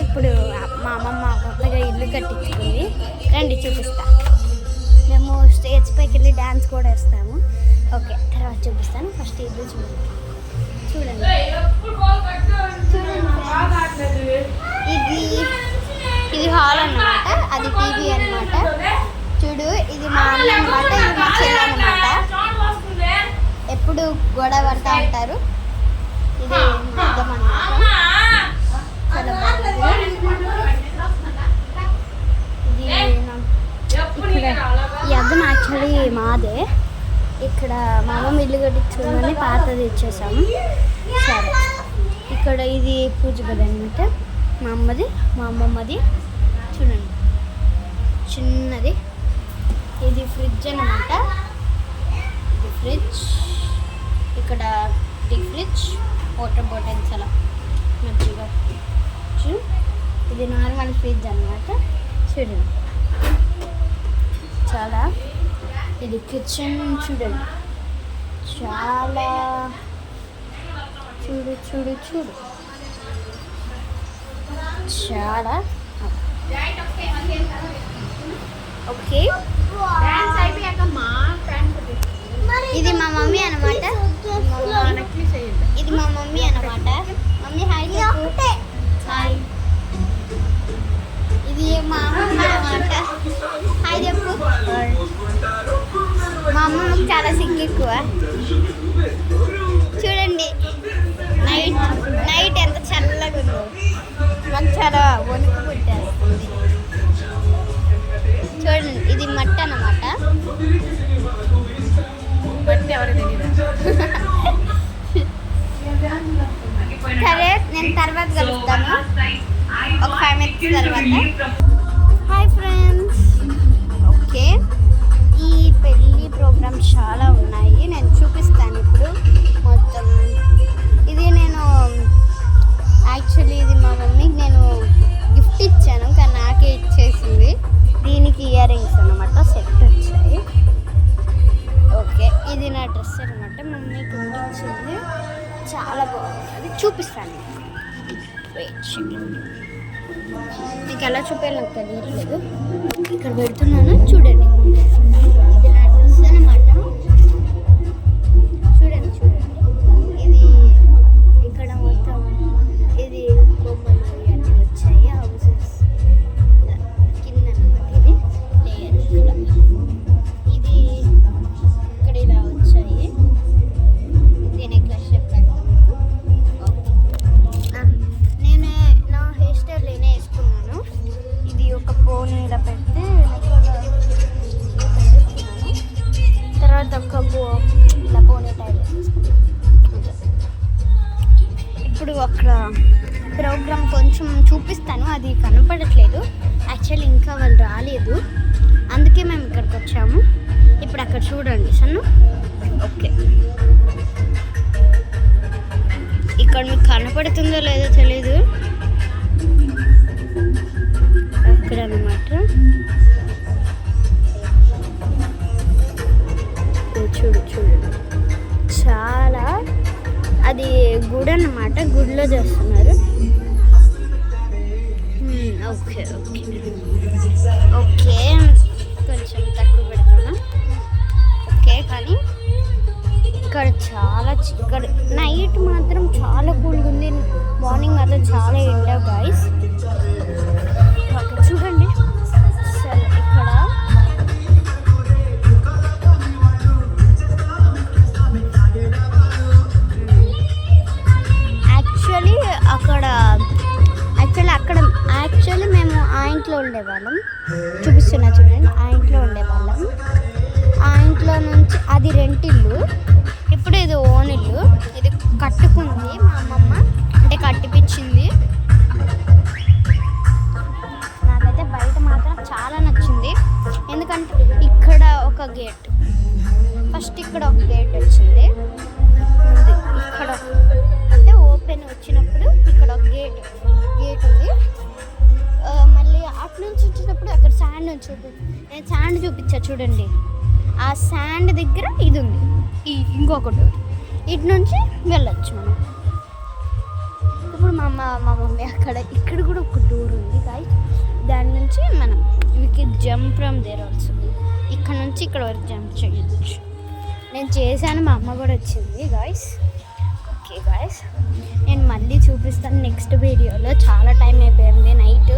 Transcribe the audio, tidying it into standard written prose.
ఇప్పుడు మా అమ్మమ్మ కొత్తగా ఇల్లు కట్టించుకుంది. రండి చూపిస్తా. మేము స్టేజ్ పైకి వెళ్ళి డ్యాన్స్ కూడా వేస్తాము. ఓకే, తర్వాత చూపిస్తాను. ఫస్ట్ ఇల్లు చూడండి. ఇది హాల్ అన్నమాట, అది టీవీ అన్నమాట. చూడు, ఇది మా అన్న అన్నమాట, ఇది మా చెల్లి అన్నమాట. ఎప్పుడు గొడవ పడతా ఉంటారు. ఇది మా అద్దం అన్నమాట. చాలా బాగుంది. ఇక్కడ ఈ అద్దం యాక్చువల్లీ మాదే. ఇక్కడ మా అమ్మమ్మ ఇల్లు కట్టించుకోమని పాతది ఇచ్చేసాము. సరే, ఇక్కడ ఇది పూజ గది అనమాట. మా అమ్మమ్మది చూడండి, చిన్నది. ఇది ఫ్రిడ్జ్ అనమాట. ఇది ఫ్రిడ్జ్. ఇక్కడ టీ ఫ్రిడ్జ్, వాటర్ బాటిల్స్ అలా మంచిగా. ఇది నార్మల్ ఫ్రిడ్జ్ అనమాట. చూడండి, చాలా. ఇది కిచెన్ చూడండి, చాలా. చూడు చూడు చూడు, చాలా. ఓకే, ఇది మా మమ్మీ అనమాట. ఇది మా మమ్మీ అనమాట. మమ్మీ హాయ్ చెప్పు. హాయ్. ఇది మా అమ్మమ్మ అనమాట. హాయ్ చెప్పు. మా అమ్మమ్మకి చాలా సిగ్గు ఎక్కువ. చూడండి, నైట్ ఎంత చల్లగా ఉందో. నాకు చాలా వణుకు పుట్టేస్తుంది. చూడండి, ఇది మట్టి అన్నమాట. మట్టి ఎవరు తెలియదు. సరే, నేను తర్వాత కలుస్తాను, ఒక 5 minutes తర్వాత. Hi friends. ఓకే, ఈ పెళ్ళి ప్రోగ్రామ్స్ చాలా ఉన్నాయి, నేను చూపిస్తాను ఇప్పుడు మొత్తం. ఇది నేను యాక్చువల్లీ ఇది మా మమ్మీకి నేను గిఫ్ట్ ఇచ్చాను, కానీ నాకే ఇచ్చేసింది. దీనికి ఇయర్ రింగ్స్ అనమాట, సెట్ వచ్చాయి. ఓకే, ఇది నా డ్రెస్ అనమాట, మమ్మీకి ఇచ్చింది. చాలా బాగుంది, అది చూపిస్తాను మీకు. ఎలా చూపేయాలి నాకు తెలియట్లేదు. ఇక్కడ పెడుతున్నాను, చూడండి. ఇది నా డ్రెస్ అనమాట. చూడండి చూడండి, ఇది ఇక్కడ మొత్తం ఇది బొమ్మలు ఇవన్నీ వచ్చాయి. హౌసెస్ కింద అనమాట. ఇది లేయర్. ఇది ఇక్కడ ఇలా వచ్చాయి. ఇది నెక్లెస్ చెప్పాను. నేను నా హెయిర్ స్టైల్ నేనే వేసుకున్నాను. ఇది ఒక పోనీ ఇలా పెట్టి తర్వాత ఒక ఇలా పోనీ టైల్ వేసుకున్నాను. ఇప్పుడు అక్కడ ప్రోగ్రామ్ కొంచెం చూపిస్తాను, అది కనపడట్లేదు యాక్చువల్లీ, ఇంకా వాళ్ళు రాలేదు, అందుకే మేము ఇక్కడికి వచ్చాము. ఇప్పుడు అక్కడ చూడండి సన్ను. ఓకే, ఇక్కడ మీకు కనపడుతుందో లేదో తెలీదు. అక్కడ అన్నమాట. చూడు చూడండి, చాలా. అది గుడి అన్నమాట, గుడిలో చేస్తున్నారు. ఓకే ఓకే ఓకే, కొంచెం తక్కువ పెడతాను. ఓకే, కానీ ఇక్కడ చాలా ఇక్కడ నైట్ మాత్రం చాలా కూల్గా ఉంది. మార్నింగ్ మాత్రం చాలా ఎండ గాయస్. చూడండి అసలు ఇక్కడ యాక్చువల్లీ మేము ఆ ఇంట్లో ఉండేవాళ్ళం. చూపిస్తున్నా చూడండి, ఆ ఇంట్లో ఉండేవాళ్ళం. ఆ ఇంట్లో నుంచి అది రెంటిల్లు, ఇప్పుడు ఇది ఓన్ ఇల్లు. ఇది కట్టుకుంది మా అమ్మమ్మ, అంటే కట్టిపించింది. నాకైతే బయట మాత్రం చాలా నచ్చింది, ఎందుకంటే ఇక్కడ ఒక గేట్, ఫస్ట్ ఇక్కడ ఒక గేట్ వచ్చింది. ఇక్కడ అంటే ఓపెన్ వచ్చినప్పుడు ఇక్కడ ఒక గేట్ ఉంది. మళ్ళీ అటు నుంచి వచ్చినప్పుడు అక్కడ శాండ్ నుంచి నేను శాండ్ చూపించా చూడండి. ఆ శాండ్ దగ్గర ఇది ఉంది, ఇంకొకటి. ఇటు నుంచి వెళ్ళొచ్చు మనం. ఇప్పుడు మా మమ్మీ అక్కడ ఇక్కడ కూడా ఒక డోర్ ఉంది గాయస్. దాని నుంచి మనం జంప్ ఫ్రమ్ దేర్ ఆల్సో. ఇక్కడ నుంచి ఇక్కడ వరకు జంప్ చేయొచ్చు. నేను చేశాను, మా అమ్మ కూడా వచ్చింది గాయస్. ఓకే గాయస్, నేను మళ్ళీ చూపిస్తాను నెక్స్ట్ వీడియోలో. చాలా టైం అయిపోయింది, నైట్